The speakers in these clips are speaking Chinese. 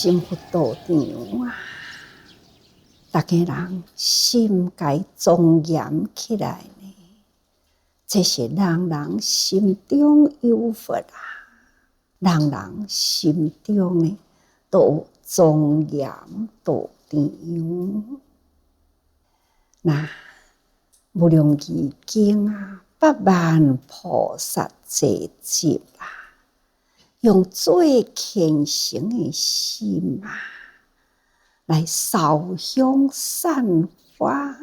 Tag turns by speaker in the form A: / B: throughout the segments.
A: 幸福道场啊，大家人心该庄严起来呢。这是人人心中有佛啊，人人心中呢都庄严道场。那无量义经啊，80000菩萨聚集啊，用最虔诚的心啊，来烧香散花，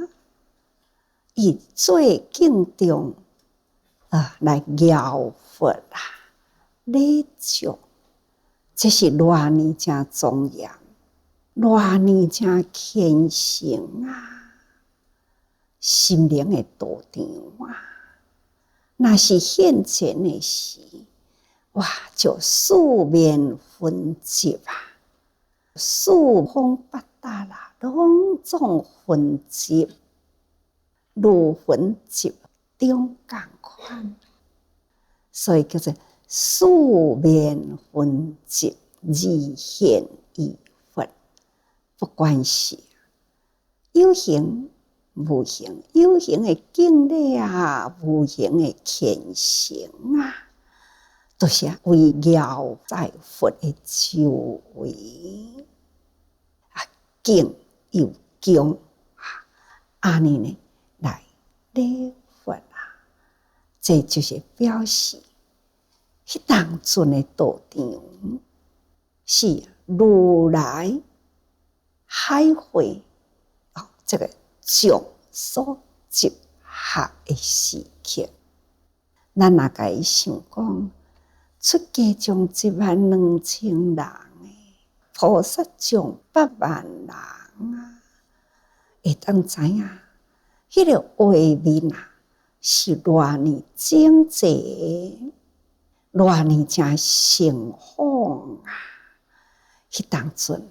A: 以最敬重来摇佛啊，礼祝，这是偌尼真庄严，偌尼真虔诚啊！心灵的道场啊，那是现前的事，哇，就四面分集啊，四方八达啦，拢总分集，如分集中共款，所以叫做四面分集，而现于佛。不管是有形无形，有形的敬礼啊，无形的虔诚啊，都是围绕在佛的周围啊，敬又恭啊，安尼呢来礼佛啊，这就是表示迄当阵的道场是如来海会这个众所集合的时刻，咱若家想讲，出家众12000人诶，菩萨众80000人啊，会当知影，迄个画面啊，是偌尼整齐，偌尼真盛放啊！迄当阵，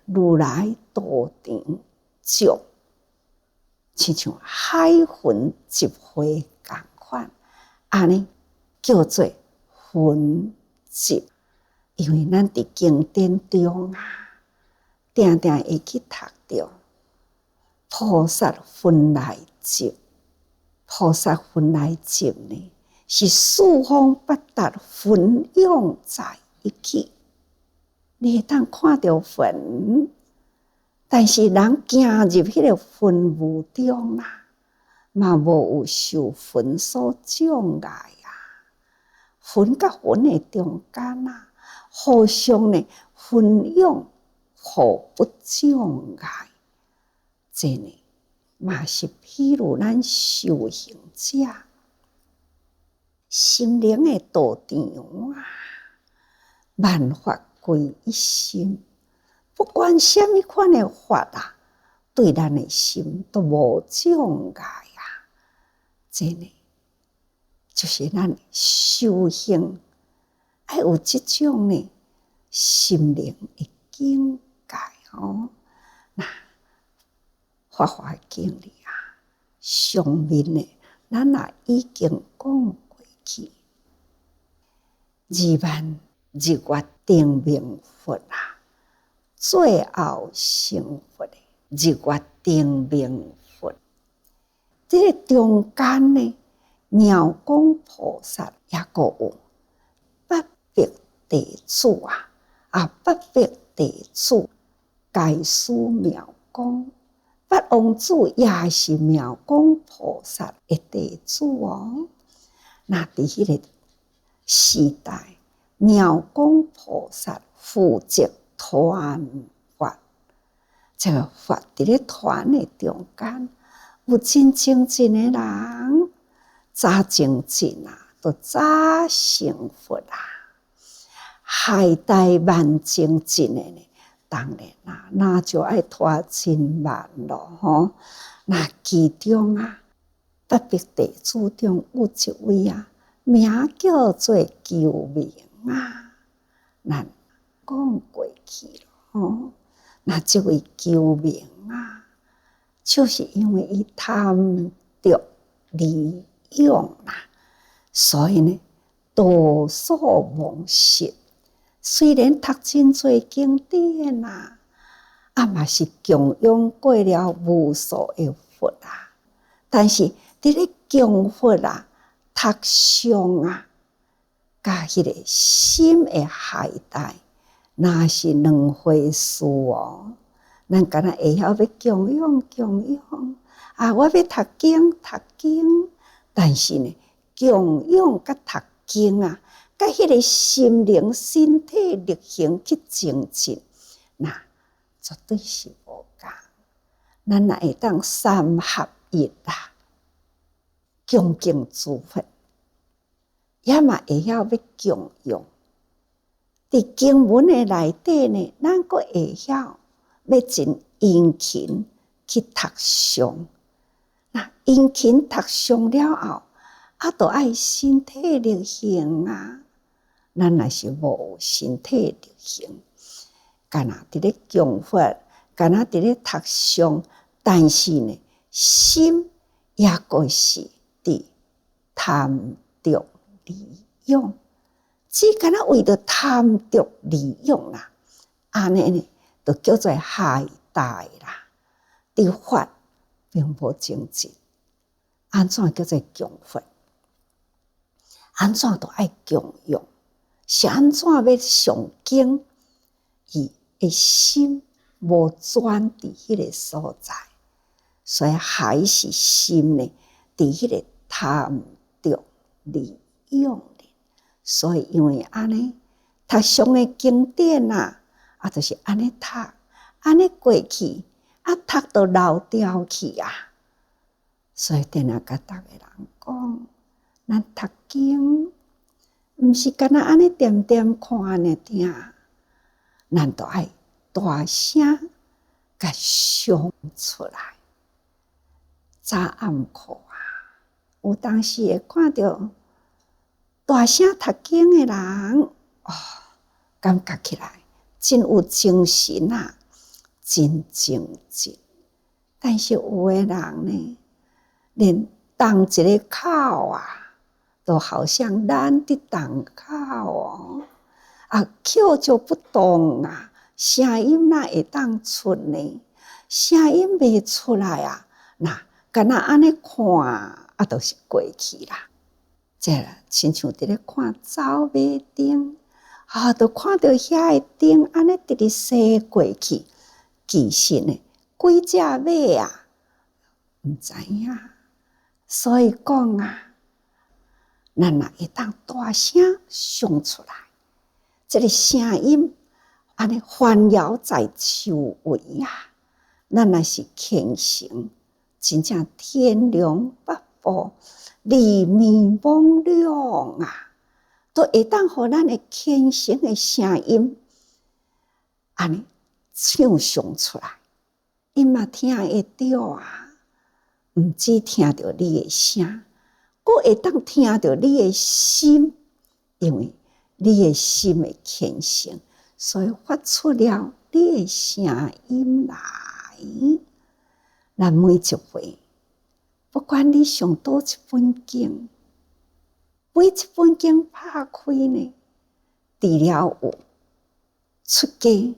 A: 如来道场众，亲像海云集会共款，安尼叫做分集。因为咱伫经典中啊，定定会去读到菩萨分来集，菩萨分来集呢，是四方八达分拥在一起。你会当看到坟，但是人行入迄个坟墓中啦，嘛无有受坟所障碍啊。坟甲坟的中间啊，互相呢分拥，互不障碍。这呢，嘛是譬如咱修行者心灵的道场啊，万法归一心，不管什么款的法啊，对咱的心都无障碍啊。这呢，就是咱修行要有这种呢心灵的境界哦。那法华经里啊，上面呢，咱也已经讲过去20000日月定明佛啊，最后成佛的日月定明佛。这个中间呢，妙光菩萨也个有8百弟子啊，8百弟子皆师妙光，八王子也是妙光菩萨的弟子哦。那伫迄个时代，妙光菩萨负责传法，这个法伫咧传的中间，有真的人早前啊，都早成佛啊，海代万精进的呢，当然啦，那就爱拖真慢咯吼。那其中啊，8百弟子中有一位啊，名叫做救命啊，咱讲过去了吼。那这位救命啊，就是因为伊贪着利用啦，所以呢，多所忘失，虽然读真多经典啊，嘛是供养过了无数的佛啊，但是伫咧供佛啊、读诵啊，甲迄个心的懈怠，那是两回事哦。咱敢若会晓要供养我要读经，但是呢，供养甲读经啊，甲迄个心灵、身体力行去精进，那绝对是无共。咱若会当三合一啦，恭敬诸佛，也嘛会晓要供养。伫经文的内底呢，咱阁会晓要真殷勤去读诵。那殷勤读诵了后，就爱身体力行啊。咱若是无身体力行，敢若伫咧供佛，敢若伫咧读诵，但是呢，心也阁是伫贪着利用，只敢若为着贪着利用啦，安尼呢，就叫做懈怠啦。伫法并无精进，安怎叫做供佛？安怎都爱供养？是安怎要上经？伊的心无专伫迄个所在，所以还是心呢伫迄个贪着利用哩。所以因为安尼读诵的经典啊，就是安尼读，安尼过去，读到老掉去啊。所以定定甲逐个人讲，咱读经，毋是干那安尼点点看尔听，咱都爱大声甲唱出来。早暗课啊，有当时会看到大声读经的人，感觉起来真有精神啊，真精进。但是有的人呢，连动一个口啊，都好像咱伫动口口就不动啊，声音哪会当出呢？声音袂出来啊，那敢若安尼看就是过去啦。这亲像伫咧看走马灯，就看到遐个灯安尼直直驶过去，其实呢，几只马啊，毋知影。所以讲啊，咱若会当大声唱出来，这个声音安尼环绕在周围啊，咱若是虔诚，真正天龙八部、魑魅魍魉啊，都会当互咱的虔诚的声音安尼唱上出来，伊嘛听会到啊。毋只听到你的声，阁会当听到你的心，因为你的心的虔诚，所以发出了你的声音来。咱每一回，不管你上倒一本经，每一本经拍开呢，除了有出家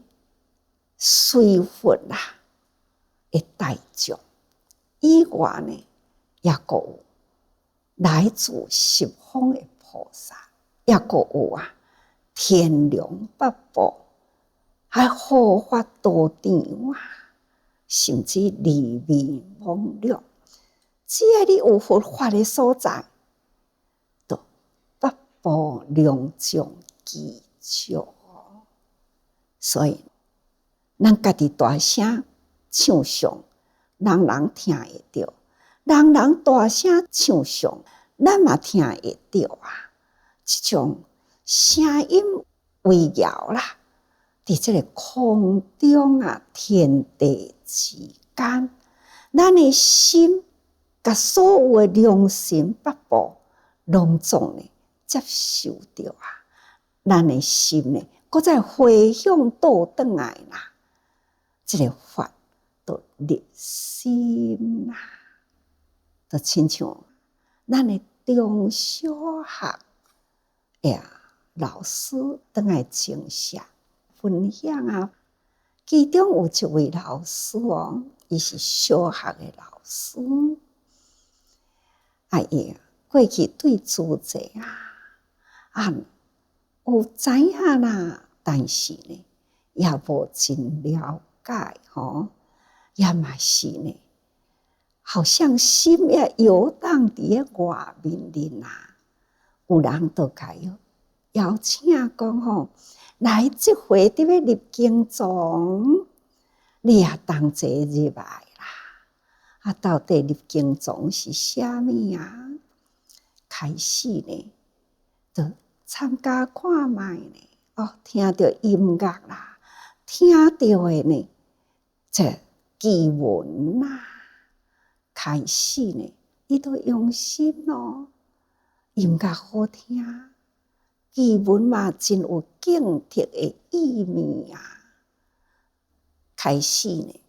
A: 随佛啦的大众以外呢，也阁有来自十方的菩萨，也阁有天龙八部，还护法道场甚至魑魅魍魉，只要你有佛法的所在，都八部龙将齐出。所以，咱家己大声唱诵，人人听会到，人人大声唱诵，咱嘛听会到啊！这种声音围绕啦，伫这个空中天地之间，咱的心甲所有的良心八部，拢总呢接受着啊！咱的心呢，搁再回向倒转来啦，这个法。入心啦，就亲像咱的中小学老师倒来请下分享啊。其中有一位老师哦，伊是小学的老师，伊过去对主题有知影啦，但是呢，也无真了解也嘛是呢，好像心也游荡伫外面哩啦。有人就甲伊邀请讲来这回伫要入经藏，你也同齐入来啦。到底入经藏是啥物啊？开始呢，就参加看卖呢。听到音乐啦，听到的呢，这经文啦，开始呢，伊都用心咯。音乐好听，经文嘛真有警惕的意味啊。开始呢，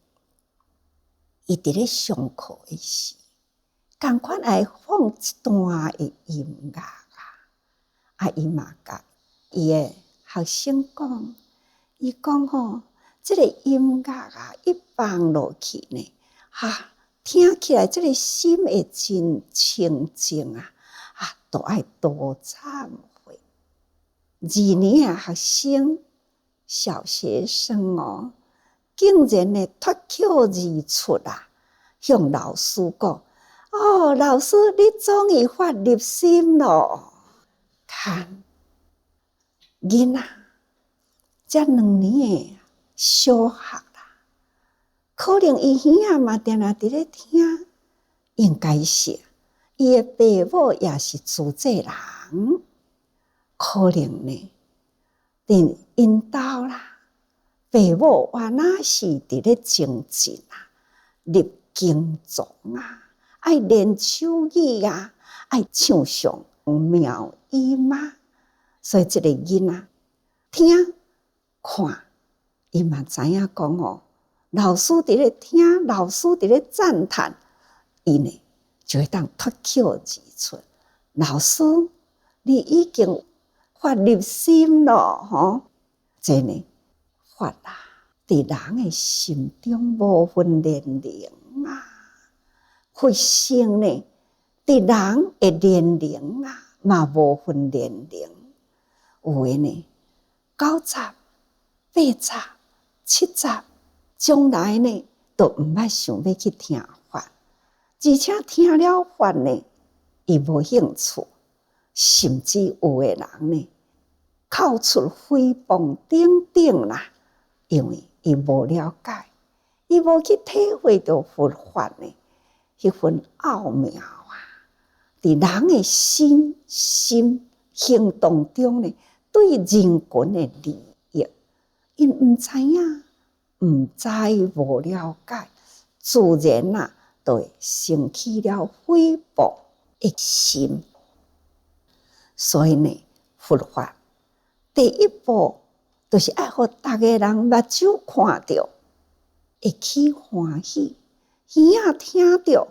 A: 伊伫咧上课的时，同款爱放一段的音乐伊嘛甲伊的学生讲，伊讲这个音乐一放落去呢，听起来这个心会真清净都爱多忏悔。2年学生，小学生竟然呢脱口而出向老师讲：“老师，你终于发入心咯！”看，囡仔，这2年的小学啦，可能伊耳嘛定定伫咧听，应该是伊的爸母也是自济人，可能呢，伫因兜啦，爸母原来是伫咧精进入经藏爱练手语爱唱上妙音所以这个囡仔听看，伊嘛知影讲老师伫咧听，老师伫咧赞叹，伊呢就会当脱口而出：“老师，你已经发入心咯！”这呢发伫人的心中无分年龄发生呢，伫人的年龄嘛无分年龄。有的呢90、80、70，将来呢都毋捌想要去听法，而且听了法呢，伊无兴趣，甚至有的人呢口出诽谤等等啦，因为伊无了解，伊无去体会到佛法呢迄份奥妙伫人的心行动中呢，对人群的利益，因毋知影，毋知无了解，自然就会生起了诽谤的心。所以呢，佛法第一步就是爱互逐个人目睭看到，会起欢喜，耳听到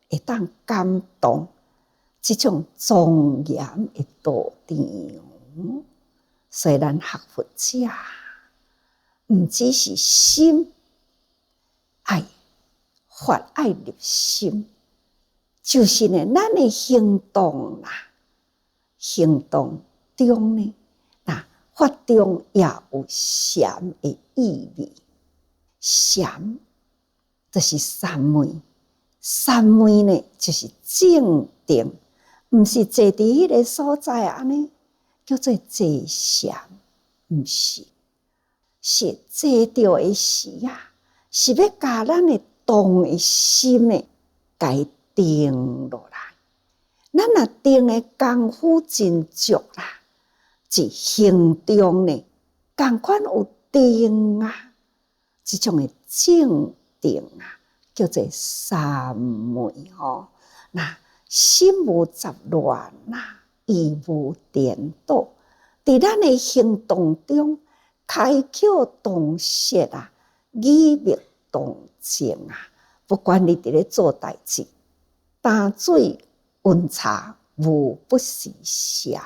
A: 会当感动，这种庄严的道场。所以咱学佛者毋只是心爱法爱入心，就是呢咱的行动行动中呢法中也有禅的意味。禅就是三昧，三昧呢就是静定，毋是坐伫迄个所在安尼叫做坐禅，毋是，是坐着的时是要甲咱的动的心呢，甲伊定落来。咱若定的功夫真足一行中呢，同款有定这种的静定叫做三昧那心无杂乱意无颠倒，伫咱的行动中，开口动舌语默动静不管你伫咧做代志，担水温茶无不是禅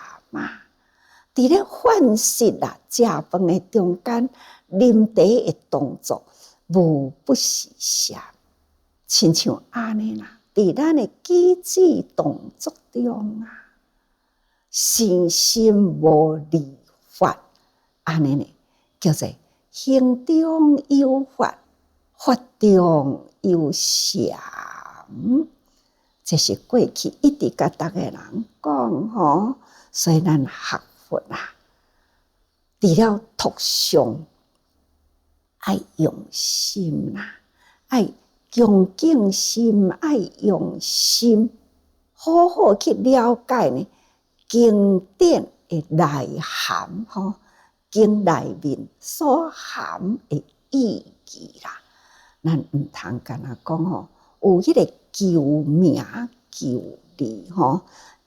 A: 伫咧饭食啦、食饭的中间、啉茶的动作，无不是禅，亲像安尼啦。伫咱的举止动作中啊，心心无离法，安尼呢叫做行中有法，法中有禅。这是过去一直甲逐个人讲吼，所以咱学佛啊，除了读诵，爱用心啦，爱恭敬心，爱用心，好好去了解呢经典的内涵吼，经内面所含的意义啦。咱毋通干那讲吼，有迄个求名求利吼，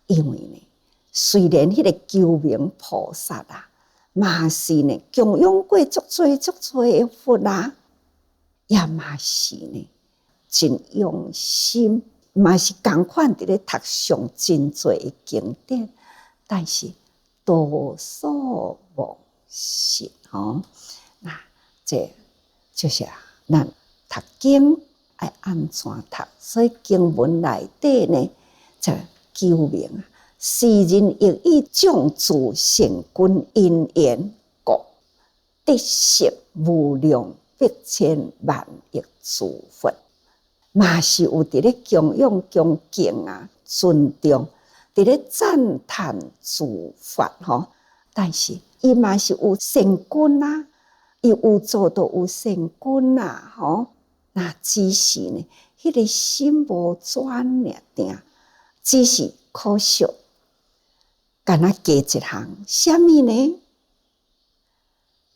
A: 因为呢，虽然迄个求名菩萨啊，嘛是呢供养过足多足多的佛啊，也嘛是呢真用心，嘛是同款伫咧读诵真多的经典，但是多所忘失吼。那这就是咱读经爱安怎读？所以经文内底呢，就求名啊，世人亦以种子成君因缘故，得识无量百千万亿诸佛，嘛是有伫咧供养恭敬啊、尊重，伫咧赞叹诸佛吼。但是伊嘛是有善根啊，伊有做到有善根啊吼。那只是呢，迄个心无转尔定，只是可惜，敢若加一项，什么呢？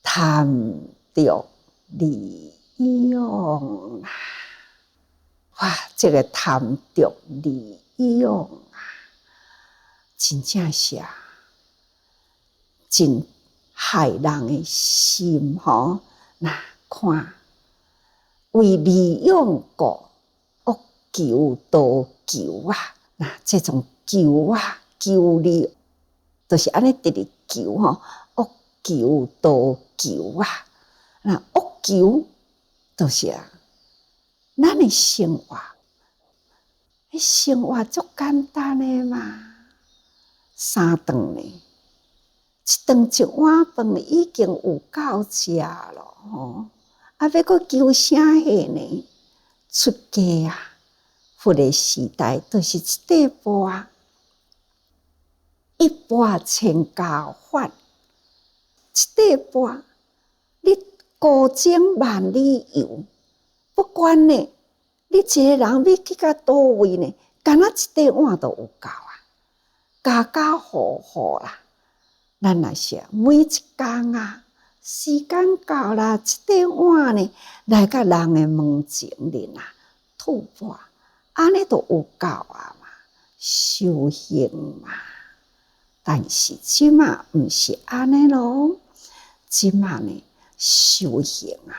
A: 贪着利用啊！哇，这个贪着利用啊，真正是啊，真害人的心吼。那看。为利用故，恶求多求啊！那这种求啊，求利，就是安尼直直求吼，恶求多求啊！那恶求就是啊，咱的生活，生活足简单的嘛，三顿呢，一顿一碗饭已经有够食咯吼。啊，要阁求啥货呢？出家啊，佛的时代就是一块钵啊，一钵千家饭，一块钵，你古井万里游，不管呢，你一个人要去到倒位呢，干那一块碗都有够啊，家家户户啦，咱若是每一工啊。时间到啦，一块碗呢，来到人的门前里啊，吐钵，安尼都有够啊嘛，修行嘛。但是即马毋是安尼咯，即马呢修行啊，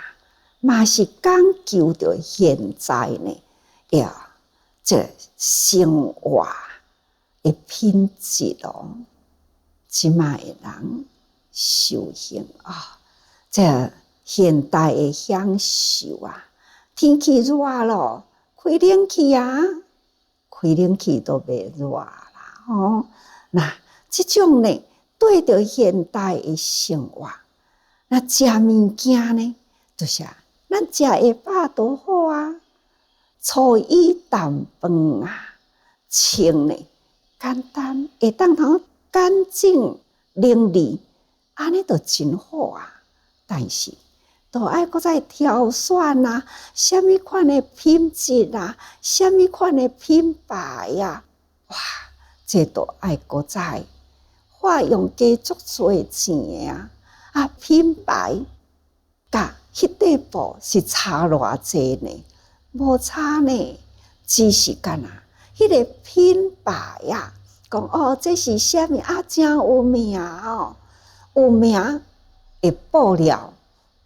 A: 嘛是讲究着现在呢，这生活的品质咯。即马的人。修行啊，这现代的享受啊，天气热咯，开冷气啊，开冷气都袂热啦吼。那这种呢，对着现代的生活，那食物件呢，就是咱食下饱都好啊，粗衣淡饭啊，穿呢简单，会当通干净伶俐。安尼就真好啊！但是都爱搁再挑选啊，什么款的品质啊，什么款的品牌啊，哇，这都爱搁再花用加足多钱的啊！啊，品牌甲迄块布是差偌济呢？无差呢，只是干那迄个品牌啊，讲哦，这是什么啊？真有名哦！有名的布料，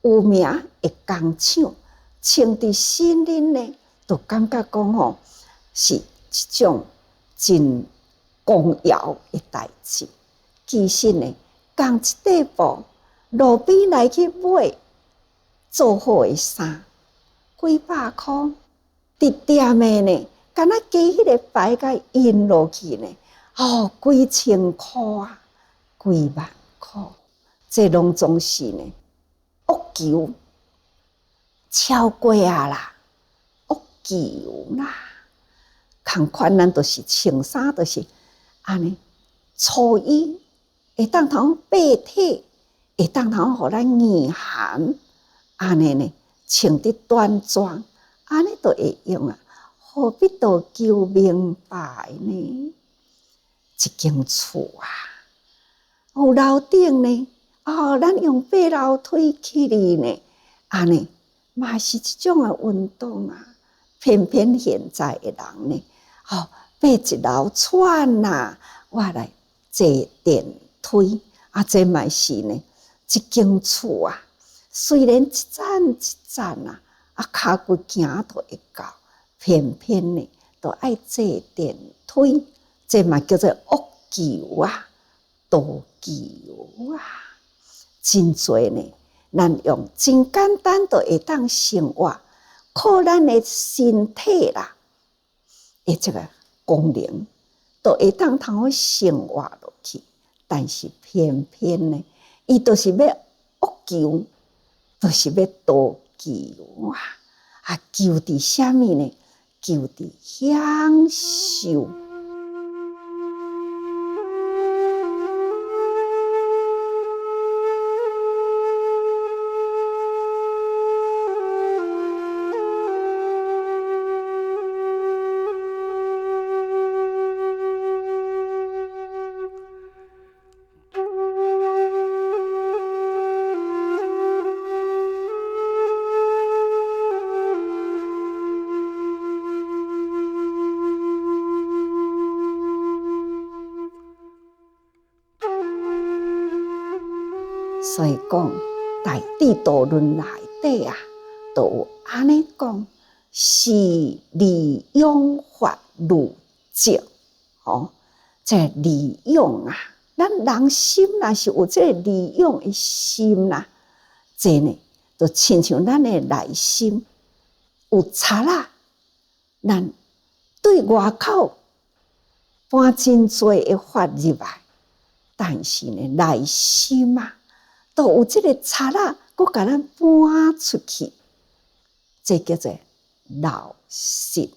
A: 有名的工厂，穿伫身边呢，就感觉讲吼，是一种真光耀的代志。其实呢，共一块布，路边来去买做好的衫，几百箍，直点的呢，敢若加迄个牌甲印落去呢，几千箍啊，几万箍，这拢总是呢，恶求超过啊啦，恶求啦。同款，咱就是穿衫，就是安尼，初一会当通蔽体，会当通互咱御寒，安尼呢，穿得端庄，安尼都会用啊。何必多求名牌呢？一间厝啊，有楼顶呢，咱用爬楼梯起哩呢，安尼嘛是一种的运动啊。偏偏现在的人呢，爬一楼喘呐，我来坐电梯，这嘛是呢，一间厝啊，虽然一站一站啊，骹骨行都会到，偏偏呢，都爱坐电梯，这嘛叫做恶求啊，妒求啊，真侪呢，咱用真简单就会当生活，靠咱的身体啦，这个功能，都会当通生活落去。但是偏偏呢，伊就是要恶求，就是要妒求啊！求伫啥物呢？求伫享受。所以讲，大智度论内底啊，都有安尼讲：是利用法如正。这利用啊，咱人心若是有这个利用的心啦，这呢，就亲像咱的内心有贼啦，咱对外口搬真多的法入来，但是呢，内心啊，都有这个贼啦，佮甲咱搬出去，这叫做老实。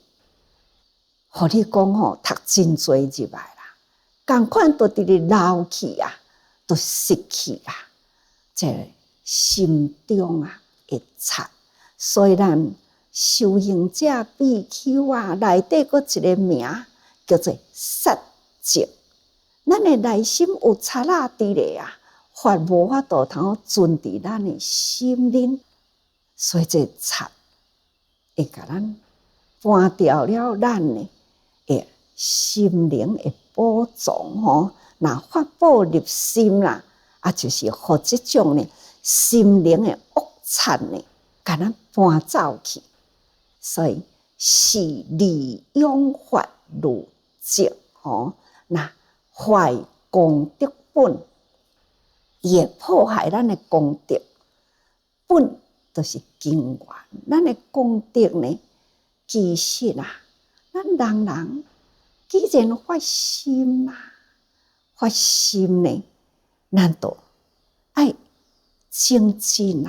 A: 互你讲读真多入来啦，同款都伫咧老去啊，都失去啦，这心中啊会贼。所以咱修行者必丘啊，内底佫一个名叫做杀净。咱的内心有贼啦伫咧啊，法无法度通存伫咱的心灵，所以这贼会甲咱搬掉了咱的心灵的宝藏若法宝入心啦，就是互这种呢心灵的恶贼呢，甲咱搬走去。所以是利用法如正那坏功德本，伊会破坏咱的功德本，就是根源。咱的功德呢，其实咱人既然发心发心呢，咱就爱精进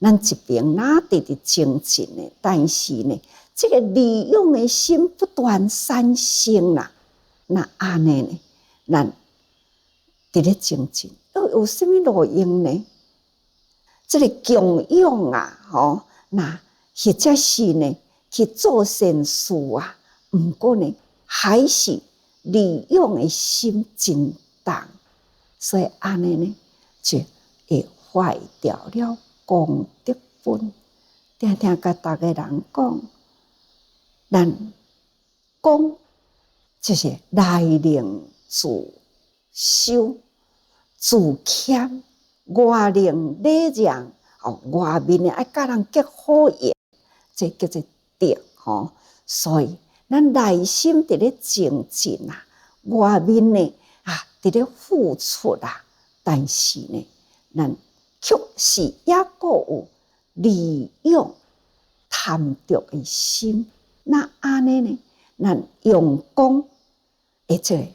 A: 咱一边哪直直精进呢？但是呢，这个利用的心不断产生那安尼呢，咱直咧精进，有什么路用呢？这个供养那或者是呢去做善事不过呢，还是利用的心真重，所以安尼呢，就会坏掉了功德本。常常甲大家人讲，咱讲就是内令自修，自谦，外令礼让，外面呢爱甲人结好缘，这叫做德所以咱内心伫咧精进外面呢伫咧付出但是呢，咱却是也个有利用贪着的心。那安尼呢，咱用功，这个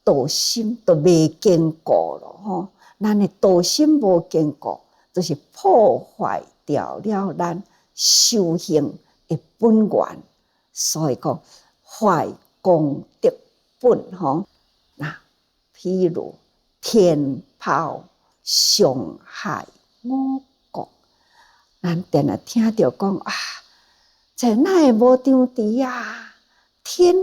A: 道心都未坚固了吼。咱的道心无坚固，就是破坏掉了咱修行的本源。所以讲坏功德本吼。那譬如天炮伤害五国，咱定定听到讲啊，这哪会无张持啊？天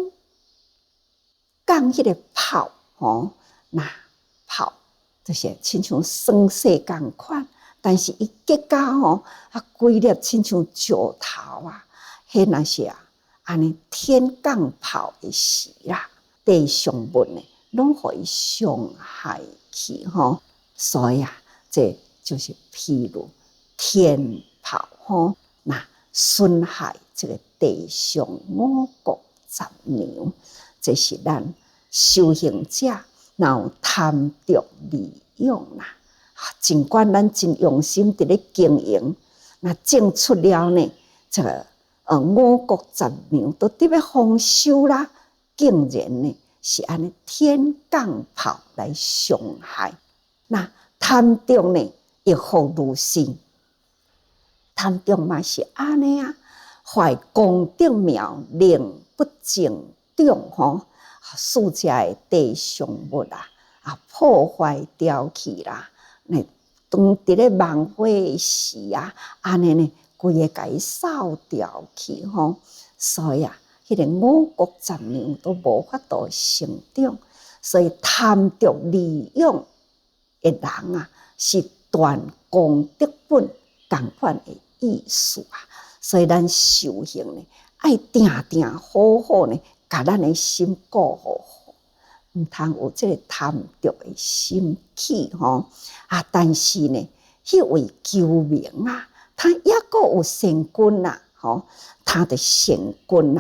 A: 降迄个炮吼，那炮就是亲像酸水共款，但是伊结果吼规粒亲像石头啊，迄若是安尼天降炮的时啦，地上物呢，拢互伊伤害去吼。所以这就是譬如天炮吼，那损害这个地上五谷杂粮，这是咱修行者若有贪着利用啦。尽管咱真用心伫咧经营，那种出了呢，这个五谷杂粮都得要丰收啦，竟然呢是安尼天降炮来伤害。那贪着呢，亦复如是。贪着嘛是安尼啊，坏功德苗，令不正长吼，四者的地上物破坏掉去啦。那当伫咧万花时安尼呢，规个甲伊扫掉去吼。所以迄个五谷杂粮都无法度成长。所以贪着利用的人是断功德本同款的意思所以咱修行呢，爱定定好好呢，把咱的心顾好好，毋通有这个贪着的心起吼但是呢，迄位救命他也个有善根吼，他的善根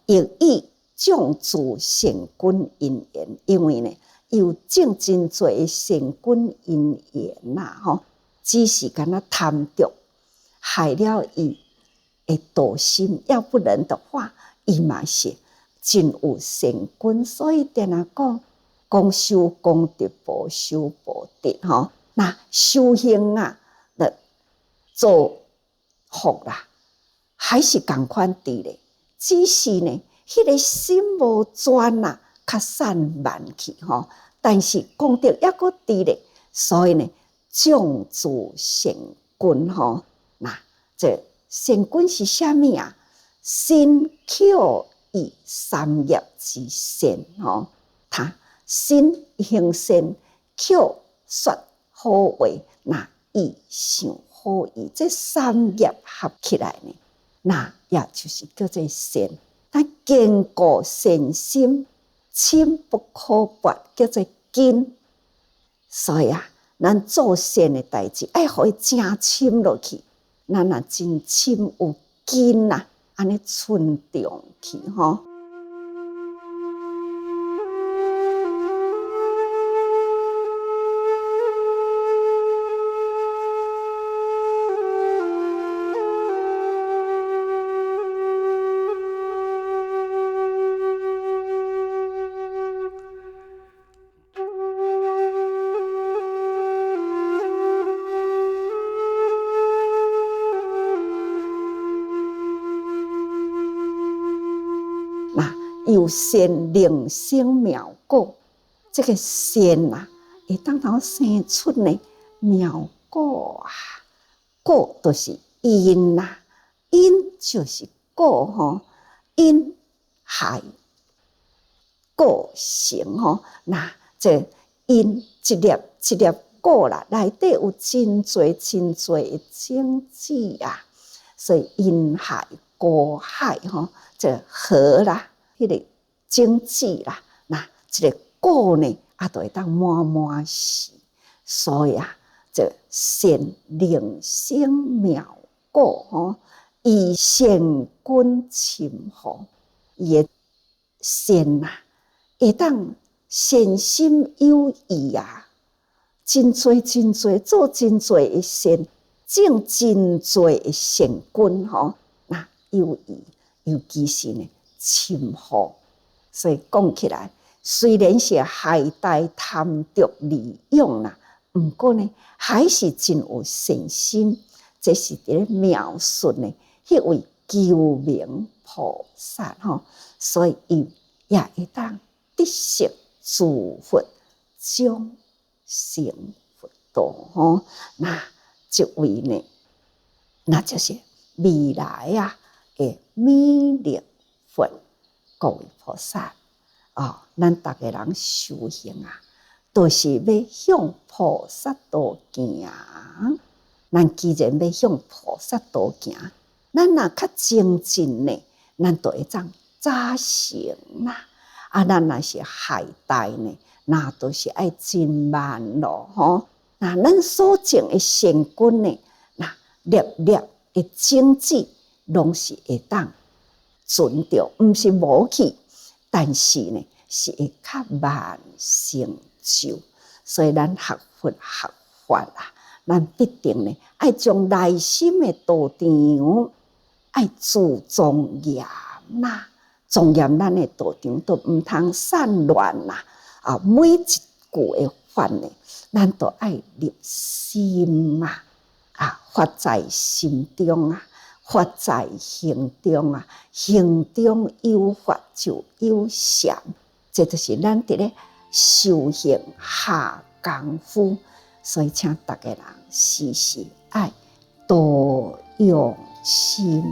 A: 亦以种植善根因缘，因为呢，有种真多善根因缘吼，只是敢若贪着，害了伊的道心。要不然的话，伊嘛是真有善根。所以定讲，公修功德，婆修婆德吼。那修行做福啦，还是共款伫咧，只是呢，迄个心无专较散漫去吼。但是功德抑个伫咧，所以呢，种植善根吼。那这善根是啥物心口意三业之善吼。他心行善，口说好话，那意想好意，这三业合起来呢，那也就是叫做善。咱坚固善心，深不可拔，叫做根。所以咱做善的代志，爱互伊正深落去。咱若真深有根安尼存长去吼。有善令生妙果，这个善会当生出呢妙果果就是因因就是果吼，因害果成吼。那这因一粒一粒果内底有真多真多的种子所以因害果害吼，这和迄个种子那这个果呢就会当满满是。所以这善令生妙果吼，以善根深厚，伊的善会当善心有义真多真多，做真多的善，种真多的善根吼。那有益，尤其是呢，深厚。所以讲起来，虽然是海带贪着利用啦，不过呢，还是真有善心。这是伫咧描述呢，迄位救命菩萨吼，所以伊也会当得识诸佛，终成佛道吼。那这位呢，那就是未来啊的弥勒佛各位菩萨咱大家人修行啊，都是要向菩萨道行。咱既然要向菩萨道行，咱若较精进呢，咱就会当早成啦。咱若是海带呢，那都是爱真慢咯吼。那咱所种的善根呢，那粒粒的种子，拢是会当存着，毋是无去，但是呢，是会较慢成就。所以咱学佛学法啊，咱必定呢，爱将内心的道场爱自庄严啦，庄严咱的道场都毋通散乱啦。每一句的法呢，咱都爱入心发在心中发在行中行中有法就有禅。这就是咱伫咧修行下功夫。所以请大家人时时爱多用心